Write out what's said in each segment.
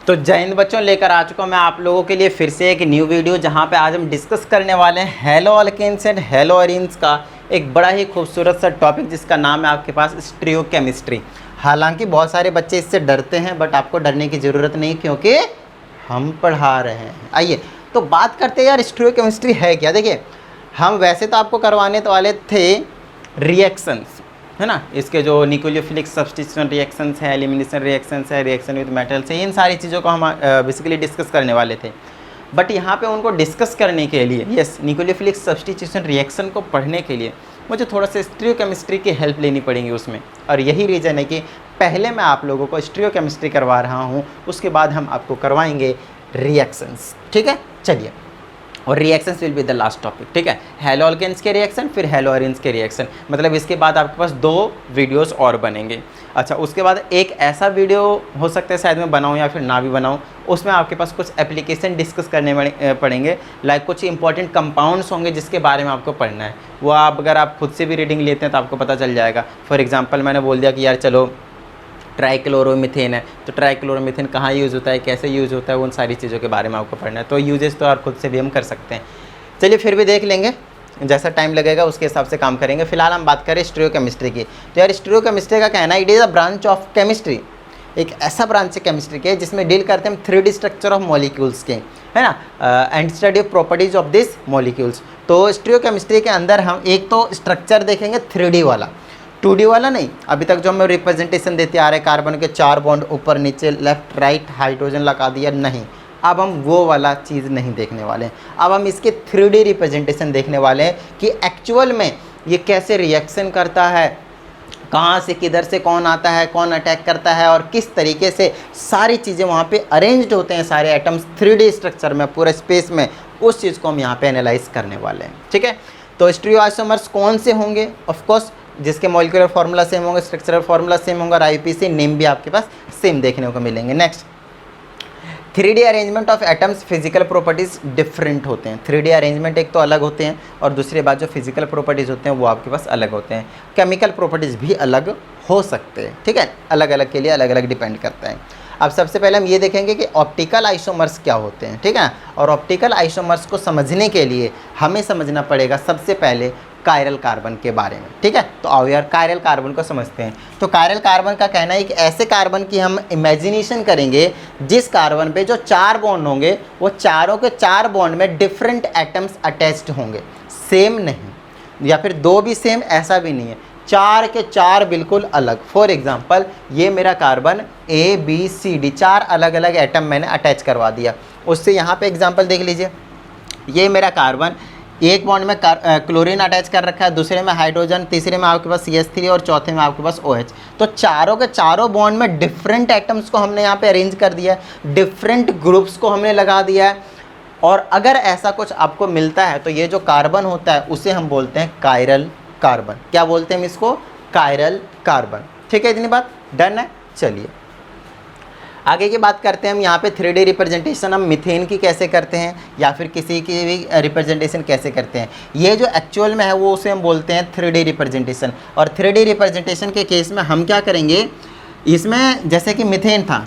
तो जय हिंद बच्चों, लेकर आ चुका हूँ मैं आप लोगों के लिए फिर से एक न्यू वीडियो, जहाँ पे आज हम डिस्कस करने वाले हैं haloalkanes and haloarenes का एक बड़ा ही खूबसूरत सा टॉपिक, जिसका नाम है आपके पास स्टीरियोकेमिस्ट्री। हालांकि बहुत सारे बच्चे इससे डरते हैं, बट आपको डरने की ज़रूरत नहीं, क्योंकि हम पढ़ा रहे हैं। आइए तो बात करते हैं यार, स्टीरियोकेमिस्ट्री है क्या। देखिए, हम वैसे तो आपको करवाने वाले थे रिएक्शंस, है ना, इसके जो न्यूक्लियोफिलिक सब्स्टिट्यूशन रिएक्शंस है, एलिमिनेशन रिएक्शंस है, रिएक्शन विद मेटल्स है, इन सारी चीज़ों को हम बेसिकली डिस्कस करने वाले थे। बट यहाँ पे उनको डिस्कस करने के लिए, यस, न्यूक्लियोफिलिक सब्स्टिट्यूशन रिएक्शन को पढ़ने के लिए मुझे थोड़ा सा स्टीरियोकेमिस्ट्री की हेल्प लेनी पड़ेगी उसमें। और यही रीज़न है कि पहले मैं आप लोगों को स्टीरियोकेमिस्ट्री करवा रहा हूँ, उसके बाद हम आपको करवाएंगे रिएक्शंस। ठीक है, चलिए। और reactions will be the last topic. ठीक है, हेलो अल्केन्स के रिएक्शन, फिर हेलो अरीन्स के रिएक्शन, मतलब इसके बाद आपके पास 2 वीडियोस और बनेंगे। अच्छा, उसके बाद एक ऐसा वीडियो हो सकता है शायद मैं बनाऊं या फिर ना भी बनाऊं, उसमें आपके पास कुछ एप्लीकेशन डिस्कस करने पड़ेंगे, लाइक कुछ इंपॉर्टेंट कंपाउंड्स होंगे जिसके बारे में आपको पढ़ना है। वो आप अगर आप खुद से भी रीडिंग लेते हैं तो आपको पता चल जाएगा। फॉर एग्जाम्पल, मैंने बोल दिया कि यार चलो ट्राइक्लोरोमीथेन है, तो ट्राइक्लोरोमीथेन कहाँ यूज़ होता है, कैसे यूज़ होता है, उन सारी चीज़ों के बारे में आपको पढ़ना है। तो यूजेस तो यार खुद से भी हम कर सकते हैं। चलिए फिर भी देख लेंगे, जैसा टाइम लगेगा उसके हिसाब से काम करेंगे। फिलहाल हम बात करें स्टीरियोकेमिस्ट्री की। तो यार स्टीरियोकेमिस्ट्री का कहना है, it is a branch of chemistry, एक ऐसा ब्रांच है केमिस्ट्री के जिसमें डील करते हैं हम 3D स्ट्रक्चर ऑफ मॉलिक्यूल्स के, है ना, and study of properties of this molecules. तो स्टीरियोकेमिस्ट्री के अंदर हम एक तो स्ट्रक्चर देखेंगे 3D वाला, 2D वाला नहीं। अभी तक जो हमें रिप्रेजेंटेशन देते आ रहे हैं, कार्बन के 4 बॉन्ड ऊपर नीचे लेफ्ट राइट हाइड्रोजन लगा दिया, नहीं, अब हम वो वाला चीज़ नहीं देखने वाले हैं। अब हम इसके 3D रिप्रेजेंटेशन देखने वाले हैं कि एक्चुअल में ये कैसे रिएक्शन करता है, कहाँ से किधर से कौन आता है, कौन अटैक करता है, और किस तरीके से सारी चीज़ें वहाँ पे अरेंज्ड होते हैं, सारे एटम्स 3D स्ट्रक्चर में, पूरे स्पेस में, उस चीज़ को हम यहाँ पे एनालाइज करने वाले हैं। ठीक है, तो स्टीरियोआइसोमर्स कौन से होंगे, ऑफकोर्स जिसके मॉलिक्यूलर फार्मूला सेम होंगे, स्ट्रक्चरल फार्मूला सेम होगा, और आईपीसी नेम भी आपके पास सेम देखने को मिलेंगे। Next, 3D arrangement of atoms, physical properties different होते हैं। 3D अरेंजमेंट एक तो अलग होते हैं, और दूसरी बात जो फिजिकल प्रॉपर्टीज़ होते हैं वो आपके पास अलग होते हैं। केमिकल प्रॉपर्टीज़ भी अलग हो सकते हैं। ठीक है, अलग अलग के लिए अलग अलग डिपेंड करता है। अब सबसे पहले हम ये देखेंगे कि ऑप्टिकल आइसोमर्स क्या होते हैं। ठीक है, और ऑप्टिकल आइसोमर्स को समझने के लिए हमें समझना पड़ेगा सबसे पहले कायरल कार्बन के बारे में। ठीक है, तो आओ यार कायरल कार्बन को समझते हैं। तो कायरल कार्बन का कहना है कि ऐसे कार्बन की हम इमेजिनेशन करेंगे जिस कार्बन पे जो 4 बॉन्ड होंगे, वो चारों के 4 बॉन्ड में डिफरेंट एटम्स अटैच्ड होंगे, सेम नहीं, या फिर 2 भी सेम, ऐसा भी नहीं है, 4 के 4 बिल्कुल अलग। फॉर एग्जाम्पल, ये मेरा कार्बन ABCD 4 अलग अलग एटम मैंने अटैच करवा दिया। उससे यहाँ पे एग्जाम्पल देख लीजिए, ये मेरा कार्बन एक बॉन्ड में क्लोरीन अटैच कर रखा है, दूसरे में हाइड्रोजन, तीसरे में आपके पास CH3 और चौथे में आपके पास OH। तो चारों के चारों बॉन्ड में डिफरेंट एटम्स को हमने यहाँ पे अरेंज कर दिया है, डिफरेंट ग्रुप्स को हमने लगा दिया है। और अगर ऐसा कुछ आपको मिलता है तो ये जो कार्बन होता है उसे हम बोलते हैं कायरल कार्बन। क्या बोलते हैं हम इसको? Chiral carbon. ठीक है, इतनी बात डन है। चलिए आगे की बात करते हैं हम। यहाँ पे 3D रिप्रेजेंटेशन हम मीथेन की कैसे करते हैं, या फिर किसी की भी रिप्रेजेंटेशन कैसे करते हैं, ये जो एक्चुअल में है वो उसे हम बोलते हैं 3D रिप्रेजेंटेशन। और 3D रिप्रेजेंटेशन के केस में हम क्या करेंगे, इसमें जैसे कि मीथेन था,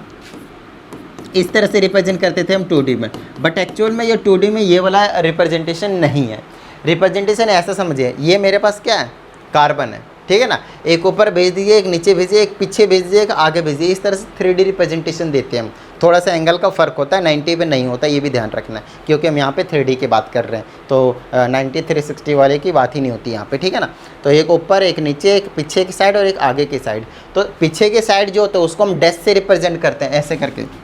इस तरह से रिप्रेजेंट करते थे हम 2D में, बट एक्चुअल में ये 2D में ये वाला रिप्रेजेंटेशन नहीं है। रिप्रेजेंटेशन ऐसा समझिए, ये मेरे पास क्या है, कार्बन है, ठीक है ना, एक ऊपर भेज दीजिए, एक नीचे भेजिए, एक पीछे भेज दीजिए, एक आगे भेजिए, इस तरह से 3D रिप्रेजेंटेशन देते हैं हम। थोड़ा सा एंगल का फ़र्क होता है, 90 पे नहीं होता, ये भी ध्यान रखना है, क्योंकि हम यहाँ पे 3D की बात कर रहे हैं, तो 90 360 वाले की बात ही नहीं होती यहाँ पे, ठीक है ना। तो एक ऊपर, एक नीचे, एक पीछे की साइड और एक आगे की साइड। तो पीछे की साइड जो होता है उसको हम डैश से रिप्रेजेंट करते हैं, ऐसे करके,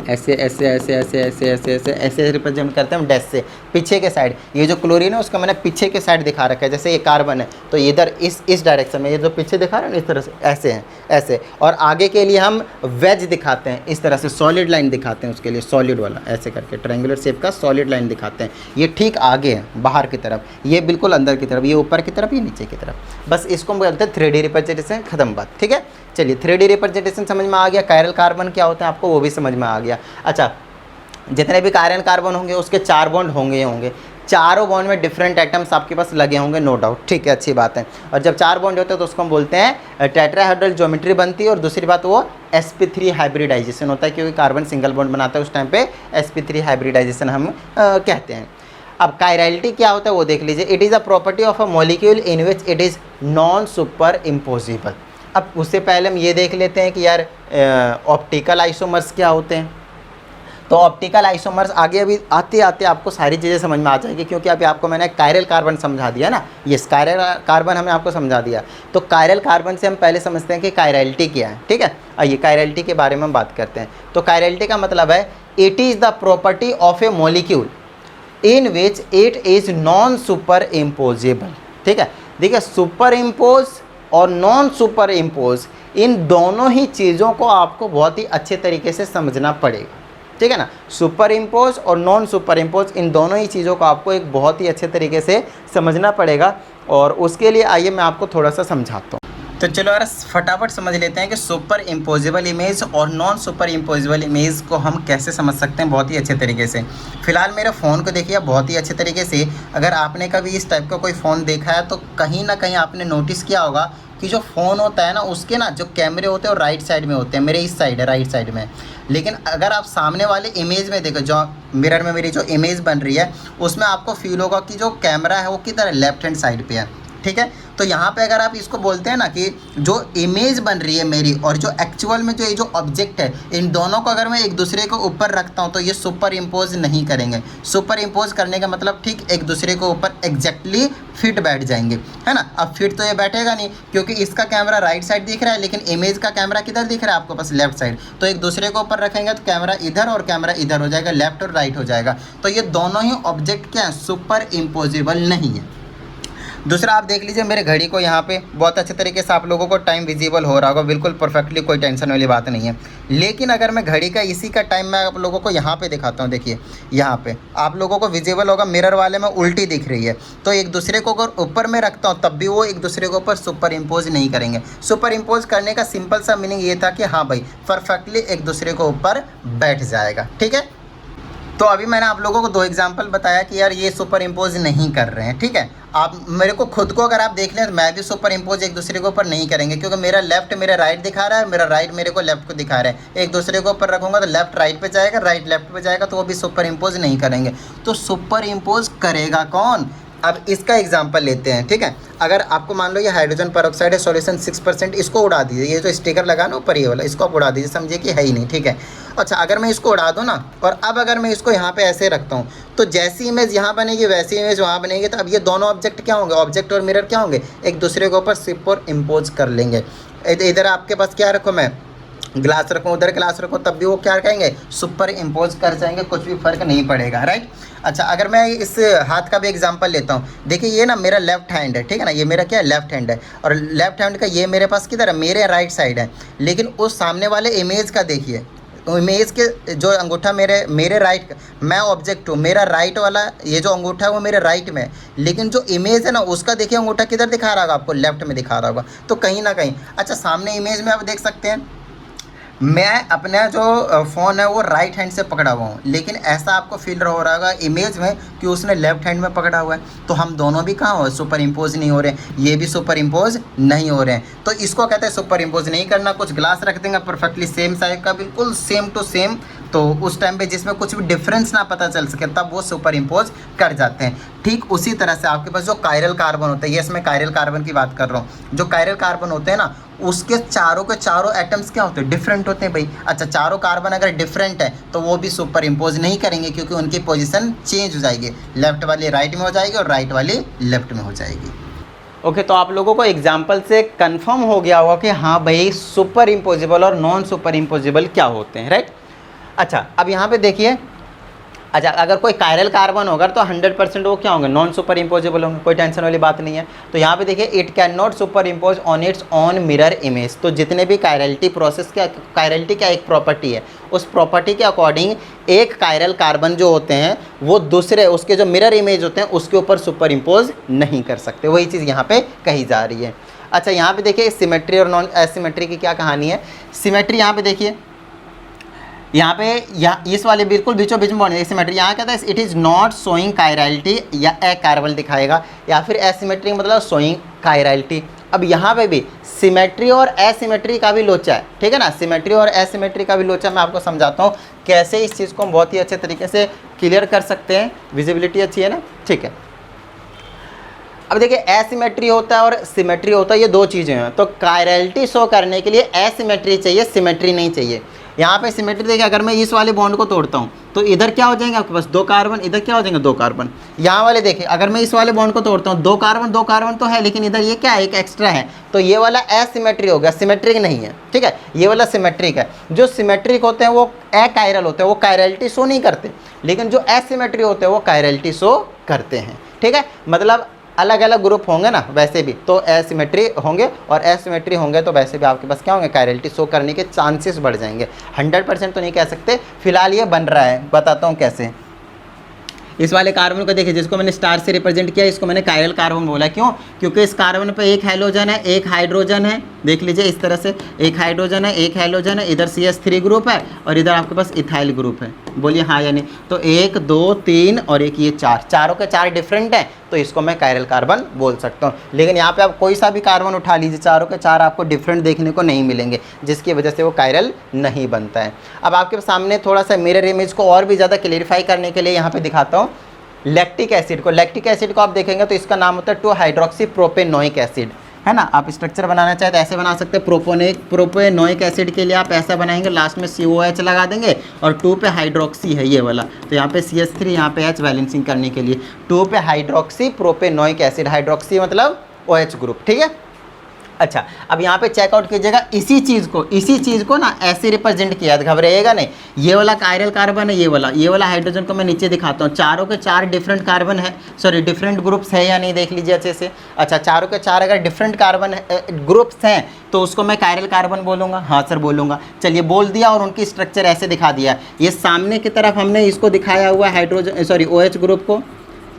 ऐसे ऐसे ऐसे ऐसे ऐसे ऐसे ऐसे ऐसे रिप्रेजेंट करते हैं हम डैश से। पीछे के साइड, ये जो क्लोरीन है उसका मैंने पीछे के साइड दिखा रखा है, जैसे ये कार्बन है तो इधर इस डायरेक्शन में, ये जो पीछे दिखा रहे हैं इस तरह से, ऐसे हैं ऐसे। और आगे के लिए हम वेज दिखाते हैं, इस तरह से सॉलिड लाइन दिखाते हैं, उसके लिए सॉलिड वाला ऐसे करके ट्रायंगुलर शेप का सॉलिड लाइन दिखाते हैं। ये ठीक आगे है बाहर की तरफ, ये बिल्कुल अंदर की तरफ, ये ऊपर की तरफ, ये नीचे की तरफ। बस इसको हम बोलते हैं 3D रिप्रेजेंटेशन, खत्म बात। ठीक है, चलिए 3D रिप्रेजेंटेशन समझ में आ गया, कायरल कार्बन क्या होता है आपको वो भी समझ में आ गया। अच्छा, जितने भी कायरल कार्बन होंगे उसके 4 बॉन्ड होंगे ही होंगे। चारों बॉन्ड में डिफरेंट एटम्स आपके पास लगे होंगे, नो डाउट, ठीक है, अच्छी बात है। और जब 4 बॉन्ड होते हैं तो उसको हम बोलते हैं टेट्राहेड्रल ज्योमेट्री बनती है। और दूसरी बात वो sp3 हाइब्रिडाइजेशन होता है, क्योंकि कार्बन सिंगल बॉन्ड बनाता है उस टाइम पे sp3 हाइब्रिडाइजेशन हम कहते हैं। अब कायरलिटी क्या होता है वो देख लीजिए। It is a property of a molecule in which it is non super imposable. अब उससे पहले हम ये देख लेते हैं कि यार ऑप्टिकल आइसोमर्स क्या होते हैं। तो ऑप्टिकल आइसोमर्स आगे अभी आते आते आपको सारी चीज़ें समझ में आ जाएगी, क्योंकि अभी आपको मैंने कायरल कार्बन समझा दिया ना, ये कायरल कार्बन हमने आपको समझा दिया। तो कायरल कार्बन से हम पहले समझते हैं कि कायरलिटी क्या है, ठीक है। आइए कायरलिटी के बारे में हम बात करते हैं। तो कायरलिटी का मतलब है it is the property of A molecule in which it is non super imposable, ठीक है। देखिए सुपर इम्पोज और नॉन सुपर इम्पोज, इन दोनों ही चीज़ों को आपको बहुत ही अच्छे तरीके से समझना पड़ेगा, ठीक है ना। सुपर इम्पोज और नॉन सुपर इम्पोज, इन दोनों ही चीज़ों को आपको एक बहुत ही अच्छे तरीके से समझना पड़ेगा। और उसके लिए आइए मैं आपको थोड़ा सा समझाता हूँ। तो चलो यार फटाफट समझ लेते हैं कि सुपर इम्पोजिबल इमेज और नॉन सुपर इम्पोजिबल इमेज को हम कैसे समझ सकते हैं बहुत ही अच्छे तरीके से। फिलहाल मेरे फ़ोन को देखिए बहुत ही अच्छे तरीके से। अगर आपने कभी इस टाइप का कोई फ़ोन देखा है तो कहीं ना कहीं आपने नोटिस किया होगा कि जो फ़ोन होता है ना, उसके ना जो कैमरे होते हैं वो राइट साइड में होते हैं। मेरे इस साइड है, राइट साइड में। लेकिन अगर आप सामने वाले इमेज में देखो, जो मिरर में मेरी जो इमेज बन रही है उसमें आपको फील होगा कि जो कैमरा है वो किधर लेफ्ट हैंड साइड पे है, ठीक है। तो यहाँ पे अगर आप इसको बोलते हैं ना कि जो इमेज बन रही है मेरी और जो एक्चुअल में जो ये जो ऑब्जेक्ट है, इन दोनों को अगर मैं एक दूसरे को ऊपर रखता हूँ तो ये सुपर इम्पोज नहीं करेंगे। सुपर इम्पोज करने का मतलब ठीक एक दूसरे को ऊपर एग्जैक्टली फिट बैठ जाएंगे, है ना। अब फिट तो ये बैठेगा नहीं, क्योंकि इसका कैमरा राइट साइड दिख रहा है लेकिन इमेज का कैमरा किधर दिख रहा है आपको पास, लेफ्ट साइड। तो एक दूसरे को ऊपर रखेंगे तो कैमरा इधर और कैमरा इधर हो जाएगा, लेफ्ट और राइट हो जाएगा। तो ये दोनों ही ऑब्जेक्ट क्या है, सुपर इम्पोजिबल नहीं है। दूसरा आप देख लीजिए मेरे घड़ी को, यहाँ पे बहुत अच्छे तरीके से आप लोगों को टाइम विजिबल हो रहा होगा, बिल्कुल परफेक्टली, कोई टेंशन वाली बात नहीं है। लेकिन अगर मैं घड़ी का इसी का टाइम मैं आप लोगों को यहाँ पे दिखाता हूँ, देखिए यहाँ पे आप लोगों को विजिबल होगा मिरर वाले में उल्टी दिख रही है। तो एक दूसरे को अगर ऊपर में रखता हूँ तब भी वो एक दूसरे के ऊपर सुपर इम्पोज नहीं करेंगे। सुपर इम्पोज करने का सिंपल सा मीनिंग ये था कि हाँ भाई परफेक्टली एक दूसरे को ऊपर बैठ जाएगा, ठीक है। तो अभी मैंने आप लोगों को 2 एग्जाम्पल बताया कि यार ये सुपर इम्पोज नहीं कर रहे हैं, ठीक है। आप मेरे को खुद को अगर आप देख लें तो मैं भी सुपर इम्पोज एक दूसरे के ऊपर नहीं करेंगे, क्योंकि मेरा लेफ्ट मेरा राइट दिखा रहा है, मेरा राइट मेरे को लेफ्ट को दिखा रहा है। एक दूसरे को ऊपर रखूंगा तो लेफ्ट राइट पे जाएगा, राइट लेफ्ट पे जाएगा, तो वो भी सुपर इम्पोज नहीं करेंगे। तो सुपर इम्पोज करेगा कौन? अब इसका एग्जांपल लेते हैं, ठीक है। अगर आपको मान लो ये हाइड्रोजन पेरोक्साइड है, सॉल्यूशन 6%, इसको उड़ा दीजिए। ये जो स्टिकर लगा ना ऊपर ये वाला, इसको आप उड़ा दीजिए, समझिए कि है ही नहीं, ठीक है। अच्छा अगर मैं इसको उड़ा दूँ ना, और अब अगर मैं इसको यहाँ पे ऐसे रखता हूँ तो जैसी इमेज यहाँ बनेगी वैसी इमेज वहाँ बनेगी। तो अब ये दोनों ऑब्जेक्ट क्या होंगे, ऑब्जेक्ट और मिरर क्या होंगे, एक दूसरे के ऊपर सुपर इम्पोज कर लेंगे। इधर आपके पास क्या रखूँ मैं, ग्लास रखूँ, उधर ग्लास रखूँ, तब भी वो क्या कहेंगे, सुपर इम्पोज कर जाएंगे, कुछ भी फर्क नहीं पड़ेगा, राइट। अच्छा अगर मैं इस हाथ का भी एग्जांपल लेता हूँ, देखिए ये ना मेरा लेफ्ट हैंड है, ठीक है ना, ये मेरा क्या है, लेफ्ट हैंड है। और लेफ्ट हैंड का ये मेरे पास किधर है, मेरे राइट साइड है। लेकिन उस सामने वाले इमेज का देखिए, इमेज के जो अंगूठा मेरे राइट, मैं ऑब्जेक्ट हूँ, मेरा राइट वाला ये जो अंगूठा है वो मेरे राइट में है। लेकिन जो इमेज है ना उसका देखिए अंगूठा किधर दिखा रहा होगा आपको, लेफ्ट में दिखा रहा होगा। तो कहीं ना कहीं, अच्छा सामने इमेज में आप देख सकते हैं मैं अपना जो फ़ोन है वो राइट हैंड से पकड़ा हुआ हूँ, लेकिन ऐसा आपको फील हो रहा होगा इमेज में कि उसने लेफ्ट हैंड में पकड़ा हुआ है। तो हम दोनों भी कहाँ हो, सुपर इम्पोज नहीं हो रहे, ये भी सुपर इम्पोज नहीं हो रहे हैं। तो इसको कहते हैं सुपर इम्पोज नहीं करना। कुछ ग्लास रख देंगे परफेक्टली सेम साइज का, बिल्कुल सेम टू सेम, तो उस टाइम पे जिसमें कुछ भी डिफरेंस ना पता चल सके तब वो सुपर इम्पोज कर जाते हैं। ठीक उसी तरह से आपके पास जो कायरल कार्बन होता है, ये इसमें कायरल कार्बन की बात कर रहा हूँ, जो कायरल कार्बन होते हैं ना उसके चारों के चारों एटम्स क्या होते हैं, डिफरेंट होते हैं भाई। अच्छा चारों कार्बन अगर डिफरेंट है तो वो भी सुपर इम्पोज नहीं करेंगे, क्योंकि उनकी पोजीशन चेंज हो जाएगी, लेफ्ट वाली राइट में हो जाएगी और राइट वाली लेफ्ट में हो जाएगी। ओके तो आप लोगों को एग्जाम्पल से कंफर्म हो गया होगा कि हाँ भाई सुपर इम्पोजिबल और नॉन सुपर इम्पोजिबल क्या होते हैं, राइट। अच्छा अब यहाँ पे देखिए, अच्छा अगर कोई कायरल कार्बन होगा तो 100% वो क्या होंगे, नॉन सुपर इम्पोजिबल होंगे, कोई टेंशन वाली बात नहीं है। तो यहाँ पे देखिए it can not super impose on it's on mirror image. तो जितने भी कायरलिटी प्रोसेस क्या, कायरलिटी क्या एक प्रॉपर्टी है, उस प्रॉपर्टी के अकॉर्डिंग एक कायरल कार्बन जो होते हैं वो दूसरे उसके जो मिरर इमेज होते हैं उसके ऊपर सुपर इम्पोज नहीं कर सकते। वही चीज़ यहाँ पर कही जा रही है। अच्छा यहाँ पर देखिए सिमेट्री और नॉन एसिमेट्री की क्या कहानी है। सिमेट्री यहाँ पर देखिए यहाँ पे इस वाले बिल्कुल बीचों बीच में बॉन्ड एसिमेट्री, यहाँ कहता है it is not showing chirality या ए कार्बन दिखाएगा, या फिर एसिमेट्री मतलब शोइंग कायरलिटी। अब यहाँ पे भी सिमेट्री और एसिमेट्री का भी लोचा है, ठीक है ना, सिमेट्री और एसिमेट्री का भी लोचा। मैं आपको समझाता हूँ कैसे इस चीज़ को हम बहुत ही अच्छे तरीके से क्लियर कर सकते हैं। विजिबिलिटी अच्छी है ना, ठीक है। अब देखिए एसिमेट्री होता है और सिमेट्री होता है, ये दो चीज़ें हैं। तो कायरलिटी शो करने के लिए एसिमेट्री चाहिए, सिमेट्री नहीं चाहिए। यहाँ पे सिमेट्री देखिए, अगर मैं इस वाले बॉन्ड को तोड़ता हूँ तो इधर क्या हो जाएंगे आपके पास 2 कार्बन, इधर क्या हो जाएंगे 2 कार्बन। यहाँ वाले देखिए, अगर मैं इस वाले बॉन्ड को तोड़ता हूँ 2 कार्बन तो है, लेकिन इधर ये क्या है, एक एक्स्ट्रा है, तो ये वाला एसिमेट्री हो गया, सिमेट्रिक नहीं है, ठीक है। ये वाला सिमेट्रिक है। जो सिमेट्रिक होते हैं वो अकायरल होते हैं, वो कायरलिटी शो नहीं करते, लेकिन जो एसिमेट्री होते हैं वो कायरलिटी शो करते हैं, ठीक है। मतलब अलग अलग ग्रुप होंगे ना वैसे भी तो एसिमेट्री होंगे, और एसिमेट्री होंगे तो वैसे भी आपके पास क्या होंगे, कायरलिटी शो करने के चांसेस बढ़ जाएंगे। 100% तो नहीं कह सकते, फिलहाल ये बन रहा है, बताता हूँ कैसे। इस वाले कार्बन को देखिए, जिसको मैंने स्टार से रिप्रेजेंट किया, इसको मैंने कायरल कार्बन बोला। क्यों? क्योंकि इस कार्बन पे एक हाइड्रोजन है, एक हाइड्रोजन है, देख लीजिए इस तरह से, एक हाइड्रोजन है, एक हाइड्रोजन है, इधर CH3 ग्रुप है और इधर आपके पास इथाइल ग्रुप है। बोलिए हाँ या नहीं। तो 1 2 3 और एक ये 4, चारों के 4 डिफरेंट हैं, तो इसको मैं कायरल कार्बन बोल सकता हूँ। लेकिन यहाँ पे आप कोई सा भी कार्बन उठा लीजिए, चारों के 4 आपको डिफरेंट देखने को नहीं मिलेंगे, जिसकी वजह से वो कायरल नहीं बनता है। अब आपके सामने थोड़ा सा मिरर इमेज को और भी ज़्यादा क्लियरिफाई करने के लिए यहाँ पे दिखाता हूँ लैक्टिक एसिड को। लैक्टिक एसिड को आप देखेंगे तो इसका नाम होता है 2 हाइड्रोक्सी प्रोपेनोइक एसिड, है ना। आप स्ट्रक्चर बनाना चाहे तो ऐसे बना सकते हैं। प्रोपेनोइक एसिड के लिए आप ऐसा बनाएंगे, लास्ट में COH लगा देंगे और 2 पे हाइड्रोक्सी है ये वाला, तो यहाँ पे CH3, यहाँ पे H बैलेंसिंग करने के लिए 2 पे हाइड्रोक्सी प्रोपेनोइक एसिड, हाइड्रोक्सी मतलब OH ग्रुप, ठीक है। अच्छा, अब यहाँ पे चेकआउट कीजिएगा, इसी चीज़ को ना ऐसे रिप्रेजेंट किया, घबराइएगा नहीं। ये वाला कायरल कार्बन है, ये वाला हाइड्रोजन को मैं नीचे दिखाता हूँ। चारों के 4 डिफरेंट कार्बन है, सॉरी डिफरेंट ग्रुप्स है या नहीं, देख लीजिए अच्छे से। अच्छा, चारों के 4 अगर डिफरेंट कार्बन ग्रुप्स हैं तो उसको मैं कायरल कार्बन बोलूँगा। हाँ सर बोलूँगा। चलिए बोल दिया, और उनकी स्ट्रक्चर ऐसे दिखा दिया। ये सामने की तरफ हमने इसको दिखाया हुआ हाइड्रोजन OH ग्रुप को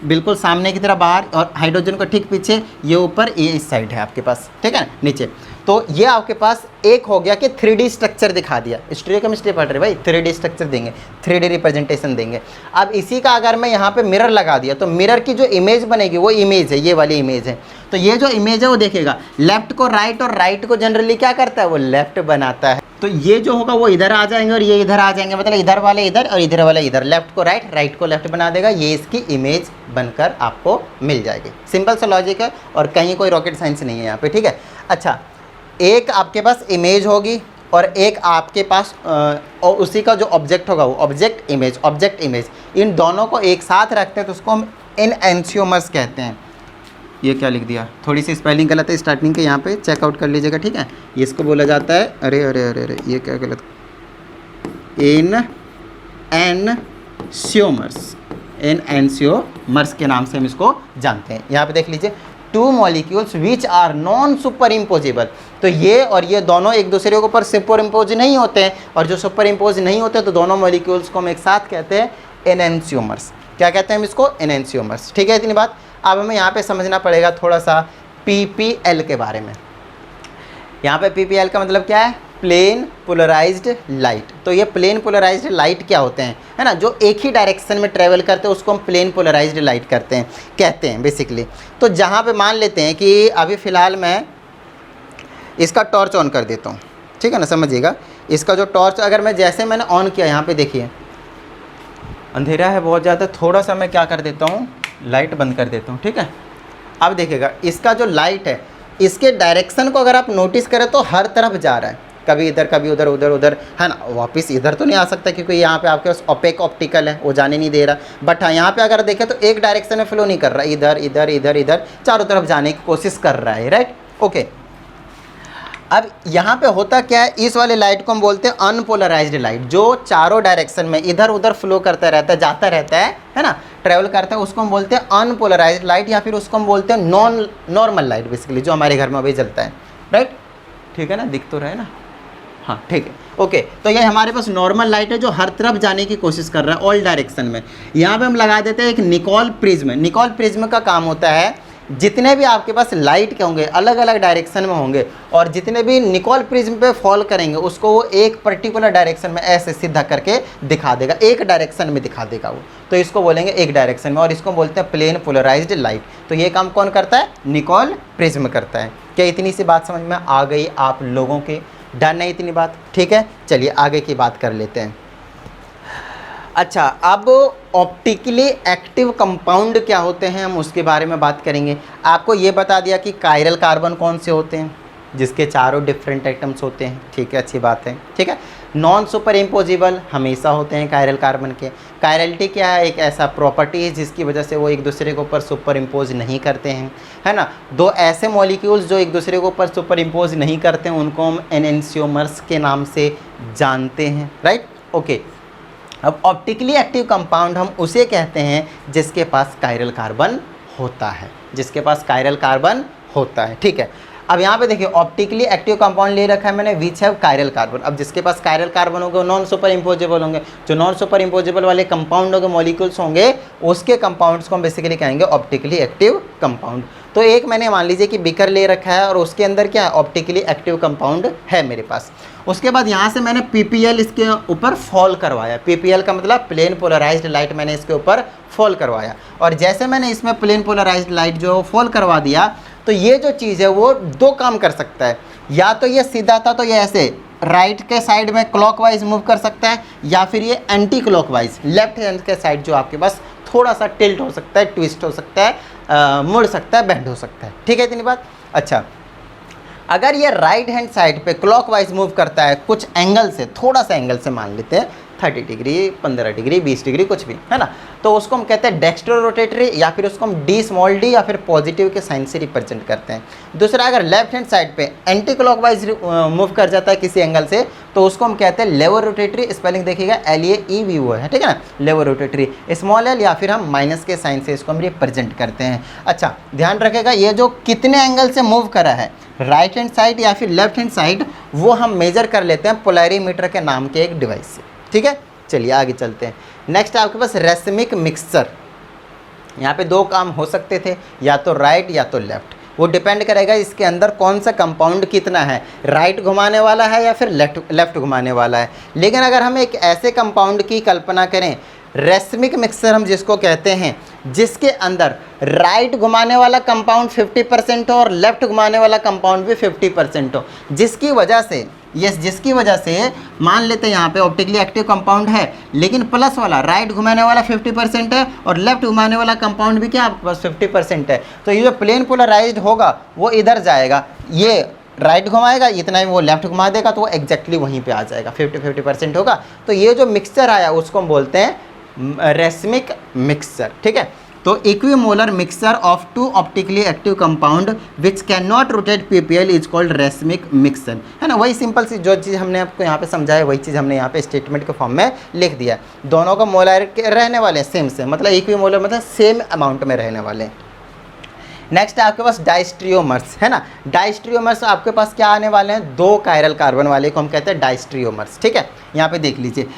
बिल्कुल सामने की तरफ बाहर, और हाइड्रोजन को ठीक पीछे, ये ऊपर, ये इस साइड है आपके पास, ठीक है ना, नीचे। तो ये आपके पास एक हो गया कि 3D स्ट्रक्चर दिखा दिया। स्टीरियोकेमिस्ट्री पढ़ रहे भाई, 3D स्ट्रक्चर देंगे, 3D रिप्रेजेंटेशन देंगे। अब इसी का अगर मैं यहाँ पे मिरर लगा दिया तो मिरर की जो इमेज बनेगी वो इमेज है, ये वाली इमेज है। तो ये जो इमेज है वो देखेगा लेफ्ट को राइट, और राइट को जनरली क्या करता है, वो लेफ्ट बनाता है। तो ये जो होगा वो इधर आ जाएंगे और ये इधर आ जाएंगे, मतलब इधर वाले इधर और इधर वाले इधर, लेफ्ट को राइट, राइट को लेफ्ट बना देगा। ये इसकी इमेज बनकर आपको मिल जाएगी। सिंपल सा लॉजिक है और कहीं कोई रॉकेट साइंस नहीं है यहाँ पे, ठीक है। अच्छा, एक आपके पास इमेज होगी और एक आपके पास और उसी का जो ऑब्जेक्ट होगा वो ऑब्जेक्ट इमेज, इन दोनों को एक साथ रखते हैं तो उसको हम एनएंशियोमर्स कहते हैं। ये क्या लिख दिया, थोड़ी सी स्पेलिंग गलत है स्टार्टिंग के, यहाँ पे चेकआउट कर लीजिएगा, ठीक है। इसको बोला जाता है, अरे अरे अरे अरे ये क्या गलत, एनएंशियोमर्स के नाम से हम इसको जानते हैं। यहाँ पे देख लीजिए 2 molecules which are non superimposable. तो ये और ये दोनों एक दूसरे के ऊपर सुपर इम्पोज नहीं होते हैं, और जो सुपर इम्पोज नहीं होते तो दोनों मॉलिक्यूल्स को हम एक साथ कहते हैं एनएंशियोमर्स। क्या कहते हैं हम इसको, एनएंशियोमर्स, ठीक है। इतनी बात। अब हमें यहाँ पे समझना पड़ेगा थोड़ा सा PPL के बारे में। यहाँ पे PPL का मतलब क्या है, प्लेन पोलराइज्ड लाइट। तो ये प्लेन पोलराइज्ड लाइट क्या होते हैं, है ना, जो एक ही डायरेक्शन में ट्रेवल करते हैं उसको हम प्लेन पोलराइज्ड लाइट कहते हैं बेसिकली। तो जहाँ पे मान लेते हैं कि अभी फ़िलहाल मैं इसका टॉर्च ऑन कर देता हूँ, ठीक है ना, समझिएगा। इसका जो टॉर्च अगर मैं जैसे मैंने ऑन किया, यहाँ पे देखिए अंधेरा है बहुत ज़्यादा, थोड़ा सा मैं क्या कर देता हूँ, लाइट बंद कर देता हूँ, ठीक है। अब देखिएगा इसका जो लाइट है, इसके डायरेक्शन को अगर आप नोटिस करें तो हर तरफ जा रहा है, कभी इधर कभी उधर, उधर उधर, है ना। वापस इधर तो नहीं आ सकता क्योंकि यहाँ पे आपके पास ओपेक ऑप्टिकल है, वो जाने नहीं दे रहा। बट हाँ, यहाँ पे अगर देखें तो एक डायरेक्शन में फ्लो नहीं कर रहा, इधर इधर इधर इधर चारों तरफ जाने की कोशिश कर रहा है, राइट, ओके। अब यहाँ पे होता क्या है, इस वाले लाइट को हम बोलते हैं अनपोलराइज्ड लाइट, जो चारों डायरेक्शन में इधर उधर फ्लो करता रहता है, जाता रहता है ना, ट्रैवल करता है, उसको हम बोलते हैं अनपोलराइज्ड लाइट, या फिर उसको हम बोलते हैं नॉर्मल लाइट बेसिकली, जो हमारे घर में अभी जलता है, राइट, ठीक है ना, दिख तो रहा है ना, हाँ ठीक है, ओके। तो ये हमारे पास नॉर्मल लाइट है जो हर तरफ जाने की कोशिश कर रहा है, ऑल डायरेक्शन में। यहाँ पे हम लगा देते हैं एक निकोल प्रिज्म। निकोल प्रिज्म का काम होता है जितने भी आपके पास लाइट के होंगे अलग अलग डायरेक्शन में होंगे, और जितने भी निकोल प्रिज्म पे फॉल करेंगे उसको वो एक पर्टिकुलर डायरेक्शन में ऐसे सीधा करके दिखा देगा, एक डायरेक्शन में दिखा देगा वो, तो इसको बोलेंगे एक डायरेक्शन में, और इसको बोलते हैं प्लेन पोलराइज्ड लाइट। तो ये काम कौन करता है? निकोल प्रिज्म करता है। क्या इतनी सी बात समझ में आ गई आप लोगों के? डन है इतनी बात? ठीक है, चलिए आगे की बात कर लेते हैं। अच्छा, अब ऑप्टिकली एक्टिव कंपाउंड क्या होते हैं हम उसके बारे में बात करेंगे। आपको ये बता दिया कि कायरल कार्बन कौन से होते हैं, जिसके चारों डिफरेंट एटम्स होते हैं, ठीक है, अच्छी बात है, ठीक है। नॉन सुपर इम्पोजिबल हमेशा होते हैं कायरल कार्बन के। कायरलिटी क्या है? एक ऐसा प्रॉपर्टी है जिसकी वजह से वो एक दूसरे के ऊपर सुपर इम्पोज नहीं करते हैं, है ना। दो ऐसे मॉलिक्यूल्स जो एक दूसरे के ऊपर सुपर इम्पोज नहीं करते हैं उनको हम एनेंशियोमर्स के नाम से जानते हैं, राइट, ओके। अब ऑप्टिकली एक्टिव कंपाउंड हम उसे कहते हैं जिसके पास कायरल कार्बन होता है, जिसके पास कायरल कार्बन होता है, ठीक है। अब यहाँ पे देखिए ऑप्टिकली एक्टिव कंपाउंड ले रखा है मैंने, विच हैव कायरल कार्बन। अब जिसके पास कायरल कार्बन होंगे वो नॉन सुपर इम्पोजेबल होंगे, जो नॉन सुपर इम्पोजेबल वाले कंपाउंड होंगे, मॉलिक्यूल्स होंगे, उसके कंपाउंड्स को हम बेसिकली कहेंगे ऑप्टिकली एक्टिव कंपाउंड। तो एक मैंने मान लीजिए कि बीकर ले रखा है और उसके अंदर क्या है? ऑप्टिकली एक्टिव कंपाउंड है मेरे पास। उसके बाद यहाँ से मैंने पीपीएल इसके ऊपर फॉल करवाया, पीपीएल का मतलब प्लेन पोलराइज्ड लाइट मैंने इसके ऊपर फॉल करवाया, और जैसे मैंने इसमें प्लेन पोलराइज्ड लाइट जो फॉल करवा दिया तो ये जो चीज़ है वो दो काम कर सकता है, या तो ये सीधा था तो ये ऐसे राइट के साइड में क्लॉकवाइज मूव कर सकता है, या फिर ये एंटी क्लॉकवाइज लेफ्ट हैंड के साइड जो आपके पास थोड़ा सा टिल्ट हो सकता है, ट्विस्ट हो सकता है, मुड़ सकता है, बेंड हो सकता है, ठीक है इतनी बात। अच्छा, अगर ये राइट हैंड साइड पे क्लॉकवाइज मूव करता है कुछ एंगल से, थोड़ा सा एंगल से मान लेते हैं 30 डिग्री, 15 डिग्री, 20 डिग्री, कुछ भी, है ना, तो उसको हम कहते हैं डेक्स्ट्रो रोटेटरी, या फिर उसको हम डी स्मॉल डी या फिर पॉजिटिव के साइन से रिप्रेजेंट करते हैं। दूसरा, अगर लेफ्ट हैंड साइड पे एंटी क्लॉकवाइज मूव कर जाता है किसी एंगल से तो उसको हम कहते हैं लेवर रोटेटरी, स्पेलिंग देखिएगा LAEVO है, ठीक है ना, लेवर रोटेटरी, स्मॉल एल या फिर हम माइनस के साइन से इसको हम रिप्रेजेंट करते हैं। अच्छा, ध्यान रखेगा ये जो कितने एंगल से मूव करा है, राइट हैंड साइड या फिर लेफ्ट हैंड साइड, वो हम मेजर कर लेते हैं पोलैरीमीटर के नाम के एक डिवाइस से, ठीक है। चलिए आगे चलते हैं। नेक्स्ट आपके पास रेसमिक मिक्सचर। यहाँ पे दो काम हो सकते थे, या तो राइट या तो लेफ्ट, वो डिपेंड करेगा इसके अंदर कौन सा कंपाउंड कितना है, राइट घुमाने वाला है या फिर लेफ्ट घुमाने वाला है। लेकिन अगर हम एक ऐसे कंपाउंड की कल्पना करें, रेसमिक मिक्सचर हम जिसको कहते हैं, जिसके अंदर राइट घुमाने वाला कंपाउंड 50% हो और लेफ्ट घुमाने वाला कंपाउंड भी 50% हो, जिसकी वजह से मान लेते हैं यहाँ पे ऑप्टिकली एक्टिव कंपाउंड है, लेकिन प्लस वाला राइट घुमाने वाला 50% है और लेफ्ट घुमाने वाला कंपाउंड भी क्या आपके पास 50% है। तो ये जो प्लेन पोलराइज्ड होगा वो इधर जाएगा, ये राइट घुमाएगा, इतना ही वो लेफ्ट घुमा देगा, तो वो एग्जैक्टली वहीं पे आ जाएगा, 50-50% होगा। तो ये जो मिक्सचर आया उसको हम बोलते हैं रेसमिक मिक्सचर, ठीक है। तो equimolar mixture of two optically active compound which can not rotate PPL is called racemic mixture, है ना। वही सिंपल सी जो चीज़ हमने आपको यहाँ पे समझाया वही चीज़ हमने यहाँ पे स्टेटमेंट के फॉर्म में लिख दिया है। दोनों का मोलर रहने वाले सेम से, मतलब इक्विमोलर मतलब सेम अमाउंट में रहने वाले। नेक्स्ट है आपके पास डाइस्ट्रियोमर्स, है ना। डाइस्ट्रियोमर्स आपके पास क्या आने वाले हैं? दो कायरल कार्बन वाले को हम कहते हैं डाइस्ट्रियोमर्स, ठीक है। यहाँ पे देख लीजिए,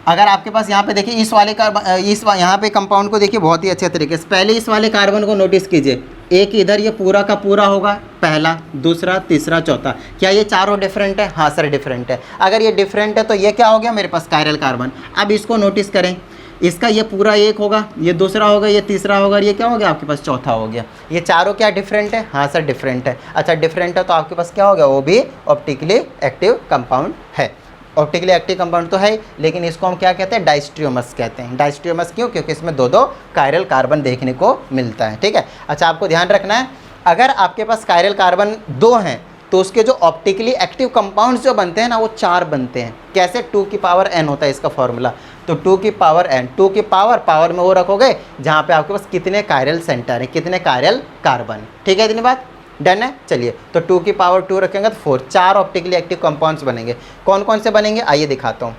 अगर आपके पास यहाँ पे देखिए इस वाले कार्बन, यहाँ पे कंपाउंड को देखिए बहुत ही अच्छे तरीके से। पहले इस वाले कार्बन को नोटिस कीजिए, एक इधर ये पूरा का पूरा होगा, पहला, दूसरा, तीसरा, चौथा। क्या ये चारों डिफरेंट है? हाँ सर डिफरेंट है। अगर ये डिफरेंट है तो ये क्या हो गया मेरे पास? Chiral carbon. अब इसको नोटिस करें, इसका ये पूरा एक होगा, ये दूसरा होगा, ये तीसरा होगा, ये क्या हो गया आपके पास? चौथा हो गया। ये चारों क्या डिफरेंट है? हाँ सर डिफरेंट है। अच्छा डिफरेंट है तो आपके पास क्या हो गया? वो भी ऑप्टिकली एक्टिव कंपाउंड है। ऑप्टिकली एक्टिव कंपाउंड तो है, लेकिन इसको हम क्या कहते हैं? डाइस्ट्रियोमर्स कहते हैं। डाइस्ट्रियोमर्स क्यों? क्योंकि इसमें दो दो कायरल कार्बन देखने को मिलता है, ठीक है। अच्छा आपको ध्यान रखना है, अगर आपके पास कायरल कार्बन दो हैं तो उसके जो ऑप्टिकली एक्टिव कंपाउंड्स जो बनते हैं ना वो 4 बनते हैं। कैसे? 2 की पावर n होता है इसका फॉर्मूला। तो 2 की पावर n, 2 की पावर में वो रखोगे जहाँ पे आपके पास कितने कायरल सेंटर है, कितने कायरल कार्बन, ठीक है। इतनी बात डन है। चलिए तो 2 की पावर 2 रखेंगे तो 4 ऑप्टिकली एक्टिव कंपाउंड्स बनेंगे। कौन कौन से बनेंगे आइए दिखाता हूँ।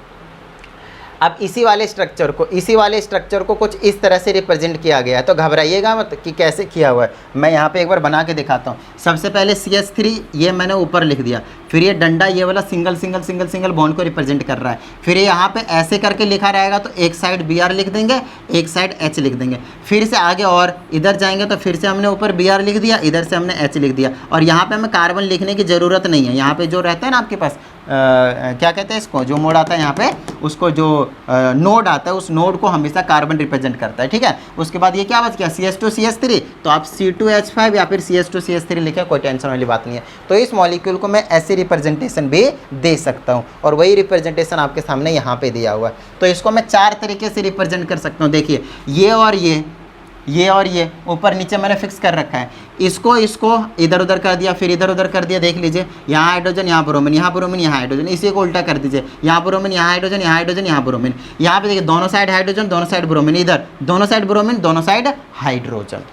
अब इसी वाले स्ट्रक्चर को कुछ इस तरह से रिप्रेजेंट किया गया है, तो घबराइएगा मत कि कैसे किया हुआ है। मैं यहाँ पे एक बार बना के दिखाता हूँ। सबसे पहले CH3 ये मैंने ऊपर लिख दिया, फिर ये डंडा ये वाला सिंगल बॉन्ड को रिप्रेजेंट कर रहा है, फिर यहाँ पे ऐसे करके लिखा रहेगा तो एक साइड Br लिख देंगे, एक साइड H लिख देंगे। फिर से आगे और इधर जाएंगे तो फिर से हमने ऊपर Br लिख दिया, इधर से हमने H लिख दिया, और यहाँ पे हमें कार्बन लिखने की ज़रूरत नहीं है। यहाँ पे जो रहता है ना आपके पास क्या कहते हैं इसको, जो मोड आता है यहाँ पे, उसको जो नोड आता है उस नोड को हमेशा कार्बन रिप्रेजेंट करता है, ठीक है। उसके बाद ये क्या बच गया, CH2CH3, तो आप C2H5 या फिर CH2CH3 लिखे, कोई टेंशन वाली बात नहीं है। तो इस मॉलिक्यूल को मैं ऐसी रिप्रेजेंटेशन भी दे सकता हूँ, और वही रिप्रेजेंटेशन आपके सामने यहाँ पे दिया हुआ है। तो इसको मैं 4 तरीके से रिप्रेजेंट कर सकता हूँ। देखिए ये और ये ऊपर नीचे मैंने फिक्स कर रखा है। इसको इधर उधर कर दिया, फिर इधर उधर कर दिया। देख लीजिए, यहाँ हाइड्रोजन, यहाँ ब्रोमीन, यहाँ ब्रोमीन, यहाँ हाइड्रोजन। इसी को उल्टा कर दीजिए, यहाँ ब्रोमीन, यहाँ हाइड्रोजन, यहाँ हाइड्रोजन, यहाँ ब्रोमीन। यहाँ पे देखिए दोनों साइड हाइड्रोजन, दोनों साइड ब्रोमीन, इधर दोनों साइड ब्रोमीन, दोनों साइड हाइड्रोजन।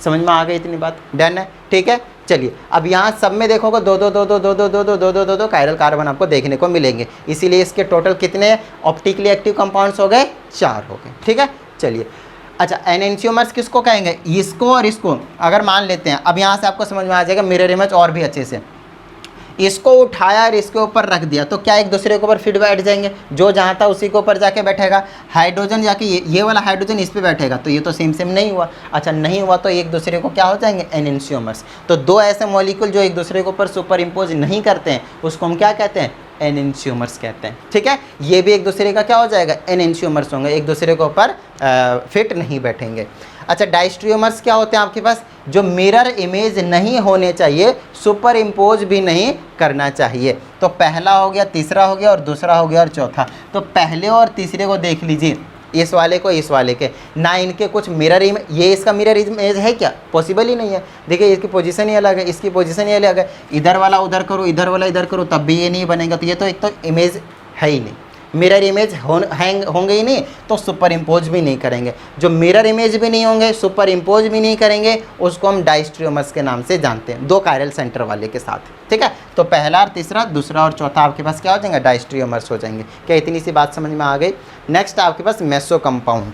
समझ में आ गई इतनी बात? डन है, ठीक है। चलिए अब यहाँ सब में देखोगे दो कायरल कार्बन आपको देखने को मिलेंगे, इसीलिए इसके टोटल कितने ऑप्टिकली एक्टिव कंपाउंड्स हो गए, 4 हो गए, ठीक है। चलिए अच्छा, एनेंशियोमर्स किसको कहेंगे, इसको और इसको। अगर मान लेते हैं, अब यहाँ से आपको समझ में आ जाएगा मिरर इमेज और भी अच्छे से। इसको उठाया और इसके ऊपर रख दिया तो क्या एक दूसरे के ऊपर फिट बैठ जाएंगे, जो जहाँ था उसी के ऊपर जाके बैठेगा। हाइड्रोजन जाके ये वाला हाइड्रोजन इस पे बैठेगा, तो ये तो सेम नहीं हुआ। अच्छा नहीं हुआ तो एक दूसरे को क्या हो जाएंगे, एनेंशियोमर्स। तो 2 ऐसे मॉलिक्यूल जो एक दूसरे के ऊपर सुपर इम्पोज नहीं करते हैं उसको हम क्या कहते हैं, एनेंशियोमर्स कहते हैं, ठीक है। ये भी एक दूसरे का क्या हो जाएगा, एनेंशियोमर्स होंगे, एक दूसरे के ऊपर फिट नहीं बैठेंगे। अच्छा डायस्ट्रियोमर्स क्या होते हैं आपके पास, जो मिरर इमेज नहीं होने चाहिए, सुपर इम्पोज भी नहीं करना चाहिए। तो पहला हो गया, तीसरा हो गया, और दूसरा हो गया, और चौथा। तो पहले और तीसरे को देख लीजिए, इस वाले को इस वाले के ना, इनके कुछ मिरर इमेज, ये इसका मिरर इमेज है क्या, पॉसिबल ही नहीं है। देखिए इसकी पोजीशन ही अलग है, इसकी पोजीशन ही अलग है। इधर वाला उधर करो, इधर वाला इधर करो, तब भी ये नहीं बनेगा। तो ये तो एक तो इमेज है ही नहीं, मिरर इमेज होंगे ही नहीं, तो सुपर इम्पोज भी नहीं करेंगे। जो मिरर इमेज भी नहीं होंगे, सुपर इम्पोज भी नहीं करेंगे, उसको हम डायस्ट्रियोमर्स के नाम से जानते हैं, 2 कायरल सेंटर वाले के साथ, ठीक है। तो पहला और तीसरा, दूसरा और चौथा आपके पास क्या हो जाएंगे, डायस्ट्रियोमर्स हो जाएंगे। क्या इतनी सी बात समझ में आ गई? नेक्स्ट आपके पास मेसो कंपाउंड।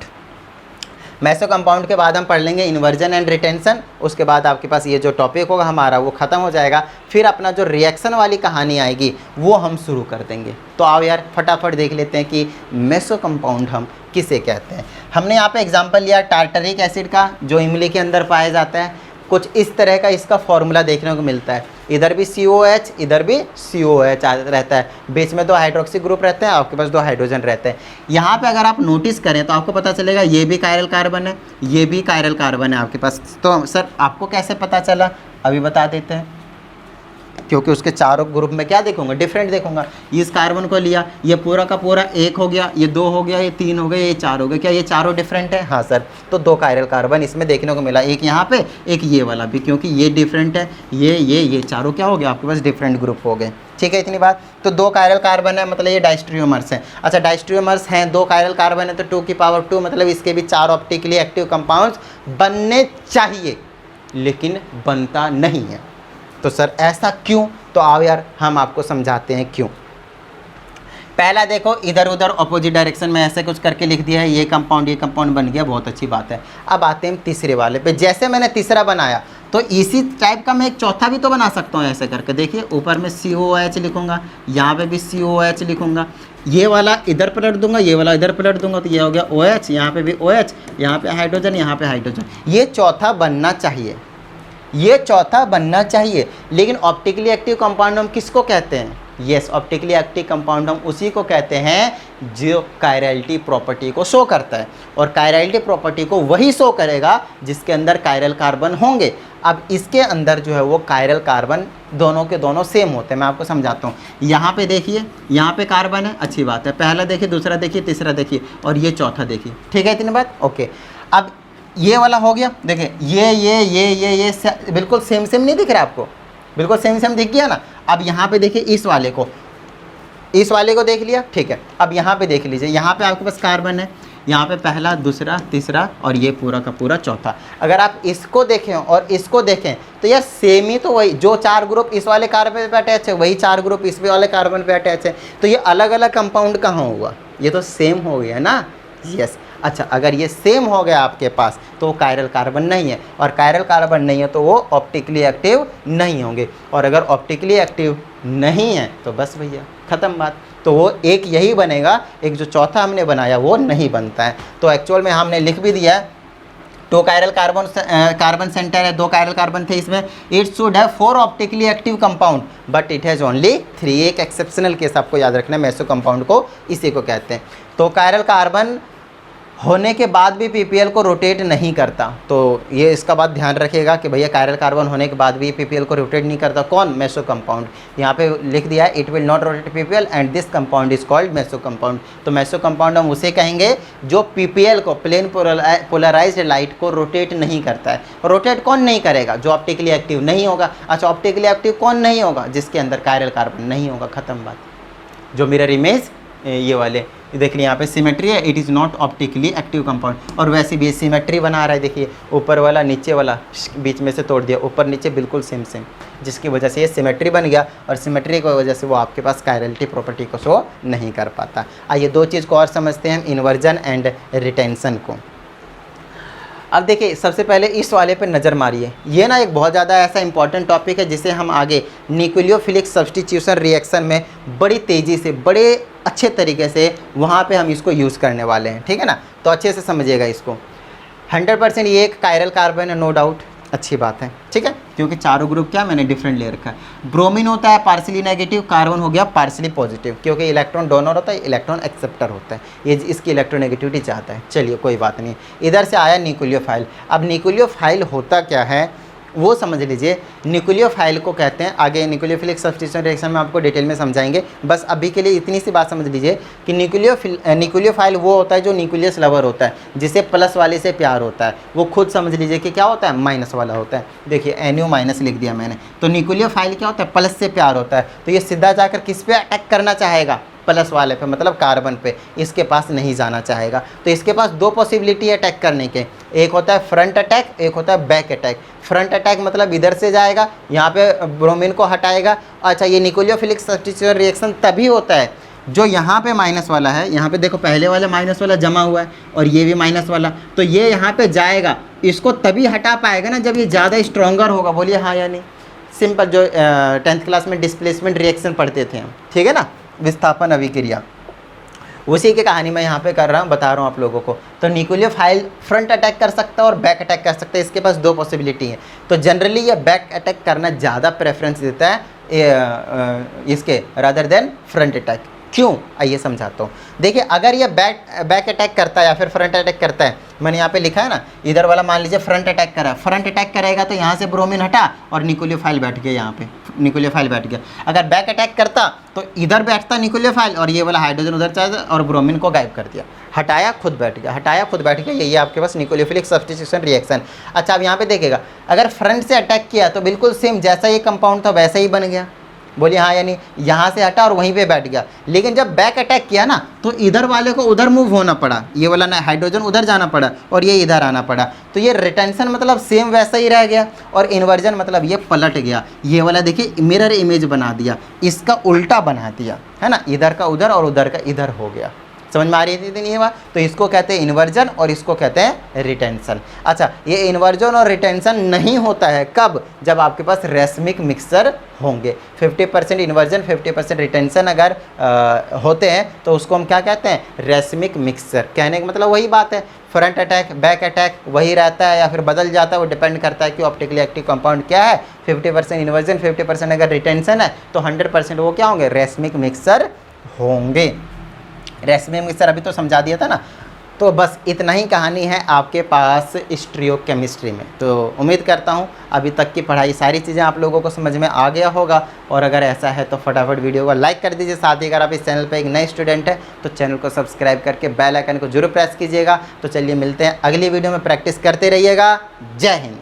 मेसो कंपाउंड के बाद हम पढ़ लेंगे इन्वर्जन एंड रिटेंशन। उसके बाद आपके पास ये जो टॉपिक होगा हमारा वो ख़त्म हो जाएगा। फिर अपना जो रिएक्शन वाली कहानी आएगी वो हम शुरू कर देंगे। तो आओ यार फटाफट देख लेते हैं कि मेसो कंपाउंड हम किसे कहते हैं। हमने यहाँ पे एग्जांपल लिया टार्टरिक एसिड का, जो इमली के अंदर पाया जाता है। कुछ इस तरह का इसका फॉर्मूला देखने को मिलता है, इधर भी COH इधर भी COH रहता है, बीच में 2 हाइड्रोक्सी ग्रुप रहते हैं, आपके पास 2 हाइड्रोजन रहते हैं। यहाँ पे अगर आप नोटिस करें तो आपको पता चलेगा ये भी कायरल कार्बन है, ये भी कायरल कार्बन है आपके पास। तो सर आपको कैसे पता चला, अभी बता देते हैं। क्योंकि उसके चारों ग्रुप में क्या देखूंगा, डिफरेंट देखूंगा। इस कार्बन को लिया, ये पूरा का पूरा 1 हो गया, ये 2 हो गया, ये 3 हो गया, ये 4 हो गया। क्या ये चारों डिफरेंट है? हाँ सर। तो 2 कायरल कार्बन इसमें देखने को मिला, एक यहाँ पे, एक ये वाला भी, क्योंकि ये डिफरेंट है। ये चारों क्या हो गया आपके पास, डिफरेंट ग्रुप हो गए, ठीक है। इतनी बात। तो 2 कायरल कार्बन है, मतलब ये डायस्ट्रियोमर्स है। अच्छा डायस्ट्रियोमर्स हैं, 2 कायरल कार्बन है, तो 2 की पावर 2, मतलब इसके भी 4 ऑप्टिकली एक्टिव कंपाउंड्स बनने चाहिए, लेकिन बनता नहीं है। तो सर ऐसा क्यों? तो आओ यार हम आपको समझाते हैं क्यों। पहला देखो, इधर उधर अपोजिट डायरेक्शन में ऐसे कुछ करके लिख दिया है, ये कंपाउंड बन गया, बहुत अच्छी बात है। अब आते हैं तीसरे वाले पे। जैसे मैंने तीसरा बनाया तो इसी टाइप का मैं एक चौथा भी तो बना सकता हूँ ऐसे करके। देखिए ऊपर में COH लिखूंगा, यहाँ पे भी COH लिखूंगा, ये वाला इधर पलट दूंगा, ये वाला इधर पलट दूंगा, तो ये हो गया OH, यहाँ पे भी OH, यहाँ पे हाइड्रोजन, यहाँ पे हाइड्रोजन। ये चौथा बनना चाहिए, ये चौथा बनना चाहिए। लेकिन ऑप्टिकली एक्टिव कंपाउंड हम किसको कहते हैं? यस, ऑप्टिकली एक्टिव कंपाउंड हम उसी को कहते हैं जो कायरलिटी प्रॉपर्टी को शो करता है, और कायरलिटी प्रॉपर्टी को वही शो करेगा जिसके अंदर कायरल कार्बन होंगे। अब इसके अंदर जो है वो कायरल कार्बन दोनों के दोनों सेम होते हैं। मैं आपको समझाता हूँ। यहाँ पे देखिए, यहाँ पे कार्बन है, अच्छी बात है। पहला देखिए, दूसरा देखिए, तीसरा देखिए, और ये चौथा देखिए, ठीक है। इतनी बात ओके। अब ये वाला हो गया, देखिए ये बिल्कुल सेम नहीं दिख रहा है आपको, बिल्कुल सेम दिख गया ना। अब यहाँ पे देखिए इस वाले को देख लिया, ठीक है। अब यहाँ पे देख लीजिए, यहाँ पे आपके पास कार्बन है, यहाँ पे पहला, दूसरा, तीसरा, और ये पूरा का पूरा चौथा। अगर आप इसको देखें और इसको देखें तो यार सेम ही तो वही, जो 4 ग्रुप इस वाले कार्बन पे अटैच है वही 4 ग्रुप इस वाले कार्बन पे अटैच है। तो ये अलग अलग कंपाउंड कहाँ हुआ? ये तो सेम हो गया ना, यस। अच्छा, अगर ये सेम हो गया आपके पास तो वो कायरल कार्बन नहीं है, और कायरल कार्बन नहीं है तो वो ऑप्टिकली एक्टिव नहीं होंगे, और अगर ऑप्टिकली एक्टिव नहीं है तो बस भैया ख़त्म बात। तो वो एक यही बनेगा, एक जो चौथा हमने बनाया वो नहीं बनता है। तो एक्चुअल में हमने लिख भी दिया है, 2 कायरल कार्बन सेंटर है, 2 कायरल कार्बन थे इसमें, it should have 4 optically active compound but it has only 3। एक एक्सेप्शनल केस आपको याद रखना है, मेसो कंपाउंड को इसी को कहते हैं। तो कायरल कार्बन होने के बाद भी पीपीएल को रोटेट नहीं करता, तो ये इसका बात ध्यान रखिएगा कि भैया कायरल कार्बन होने के बाद भी पीपीएल को रोटेट नहीं करता। कौन? Meso compound. यहाँ पे लिख दिया है it will not rotate PPL and this compound is called meso compound. तो मेसो कंपाउंड हम उसे कहेंगे जो पीपीएल को, प्लेन पोलराइज्ड लाइट को रोटेट नहीं करता है। रोटेट कौन नहीं करेगा? जो ऑप्टिकली एक्टिव नहीं होगा। अच्छा, ऑप्टिकली एक्टिव कौन नहीं होगा? जिसके अंदर कायरल कार्बन नहीं होगा, ख़त्म बात। जो मिरर इमेज ये वाले देखिए यहाँ पे सिमेट्री है, it is not optically active compound. और वैसे भी सिमेट्री बना रहा है, देखिए ऊपर वाला नीचे वाला बीच में से तोड़ दिया, ऊपर नीचे बिल्कुल सेम, जिसकी वजह से ये सिमेट्री बन गया, और सिमेट्री की वजह से वो आपके पास कायरलिटी प्रॉपर्टी को शो नहीं कर पाता। आइए 2 चीज़ को और समझते हैं, इन्वर्जन एंड रिटेंशन को। अब देखिए सबसे पहले इस वाले पे नज़र मारिए, ये ना एक बहुत ज़्यादा ऐसा इंपॉर्टेंट टॉपिक है जिसे हम आगे न्यूक्लियोफिलिक सब्स्टिट्यूशन रिएक्शन में बड़ी तेज़ी से, बड़े अच्छे तरीके से वहाँ पे हम इसको यूज़ करने वाले हैं, ठीक है ना। तो अच्छे से समझिएगा इसको। 100% ये एक कायरल कार्बन है, नो डाउट, अच्छी बात है, ठीक है, क्योंकि चारों ग्रुप क्या मैंने डिफरेंट ले रखा है। ब्रोमीन होता है पार्सली नेगेटिव, कार्बन हो गया पार्सली पॉजिटिव, क्योंकि इलेक्ट्रॉन डोनर होता है, इलेक्ट्रॉन एक्सेप्टर होता है, ये इसकी इलेक्ट्रोनेगेटिविटी चाहता है। चलिए कोई बात नहीं। इधर से आया न्यूक्लियोफाइल। अब न्यूक्लियोफाइल होता क्या है वो समझ लीजिए। न्यूक्लियोफाइल को कहते हैं, आगे न्यूक्लियोफिलिक सब्स्टिट्यूशन रिएक्शन में आपको डिटेल में समझाएंगे, बस अभी के लिए इतनी सी बात समझ लीजिए कि न्यूक्लियोफाइल वो होता है जो न्यूक्लियस लवर होता है, जिसे प्लस वाले से प्यार होता है। वो खुद समझ लीजिए कि क्या होता है, माइनस वाला होता है। देखिए NU माइनस लिख दिया मैंने। तो न्यूक्लियोफाइल क्या होता है, प्लस से प्यार होता है। तो ये सीधा जाकर किस पे अटैक करना चाहेगा, प्लस वाले पे, मतलब कार्बन पे, इसके पास नहीं जाना चाहेगा। तो इसके पास 2 पॉसिबिलिटी है अटैक करने के, एक होता है फ्रंट अटैक, एक होता है बैक अटैक। फ्रंट अटैक मतलब इधर से जाएगा, यहाँ पे ब्रोमीन को हटाएगा। अच्छा, ये न्यूक्लियोफिलिक सब्स्टिट्यूशन रिएक्शन तभी होता है जो यहाँ पे माइनस वाला है, यहाँ पे देखो पहले वाला माइनस वाला जमा हुआ है और ये भी माइनस वाला, तो ये यहाँ पे जाएगा, इसको तभी हटा पाएगा ना जब ये ज़्यादा स्ट्रॉन्गर होगा। बोलिए हाँ या नहीं। सिंपल, जो 10th क्लास में डिस्प्लेसमेंट रिएक्शन पढ़ते थे हम, ठीक है ना, विस्थापन अभिक्रिया, उसी की कहानी मैं यहाँ पे कर रहा हूँ, बता रहा हूँ आप लोगों को। तो न्यूक्लियोफाइल फ्रंट अटैक कर सकता है और बैक अटैक कर सकता है, इसके पास 2 पॉसिबिलिटी है। तो जनरली ये बैक अटैक करना ज़्यादा प्रेफरेंस देता है इसके रादर देन फ्रंट अटैक। क्यों, आइए समझाता हूँ। देखिए अगर ये बैक अटैक करता है या फिर फ्रंट अटैक करता है, मैंने यहाँ पे लिखा है ना, इधर वाला मान लीजिए फ्रंट अटैक करा, फ्रंट अटैक करेगा तो यहाँ से ब्रोमीन हटा और न्यूक्लियोफाइल बैठ गया, यहाँ पे न्यूक्लियोफाइल बैठ गया। अगर बैक अटैक करता तो इधर बैठता न्यूक्लियोफाइल और ये वाला हाइड्रोजन उधर चला और ब्रोमीन को गायब कर दिया, हटाया खुद बैठ गया, हटाया खुद बैठ गया। यही आपके पास न्यूक्लियोफिलिक सब्स्टिट्यूशन रिएक्शन। अच्छा, अब यहाँ पे देखिएगा, अगर फ्रंट से अटैक किया तो बिल्कुल सेम जैसा ये कंपाउंड था वैसा ही बन गया। बोलिए हाँ या नहीं। यहाँ से हटा और वहीं पे बैठ गया। लेकिन जब बैक अटैक किया ना तो इधर वाले को उधर मूव होना पड़ा, ये वाला ना हाइड्रोजन उधर जाना पड़ा और ये इधर आना पड़ा। तो ये रिटेंशन मतलब सेम वैसा ही रह गया और इन्वर्जन मतलब ये पलट गया। ये वाला देखिए मिरर इमेज बना दिया, इसका उल्टा बना दिया, है ना, इधर का उधर और उधर का इधर हो गया। समझ में आ रही थी नहीं ये बात? तो इसको कहते हैं इन्वर्जन और इसको कहते हैं रिटेंशन। अच्छा, ये इन्वर्जन और रिटेंशन नहीं होता है कब? जब आपके पास रेसमिक मिक्सचर होंगे। 50% इन्वर्जन 50% रिटेंशन अगर होते हैं तो उसको हम क्या कहते हैं? Racemic mixture. कहने का मतलब वही बात है, फ्रंट अटैक बैक अटैक वही रहता है या फिर बदल जाता है, वो डिपेंड करता है कि ऑप्टिकली एक्टिव कंपाउंड क्या है। 50% इन्वर्जन 50% अगर रिटेंशन है तो 100% वो क्या होंगे? रेसमिक मिक्सचर होंगे। रेसमिक मिक्सचर अभी तो समझा दिया था ना। तो बस इतना ही कहानी है आपके पास स्टीरियोकेमिस्ट्री में। तो उम्मीद करता हूँ अभी तक की पढ़ाई सारी चीज़ें आप लोगों को समझ में आ गया होगा। और अगर ऐसा है तो फटाफट वीडियो को लाइक कर दीजिए। साथ ही अगर आप इस चैनल पर एक नए स्टूडेंट हैं तो चैनल को सब्सक्राइब करके बेल आइकन को जरूर प्रेस कीजिएगा। तो चलिए मिलते हैं अगली वीडियो में, प्रैक्टिस करते रहिएगा। जय हिंद।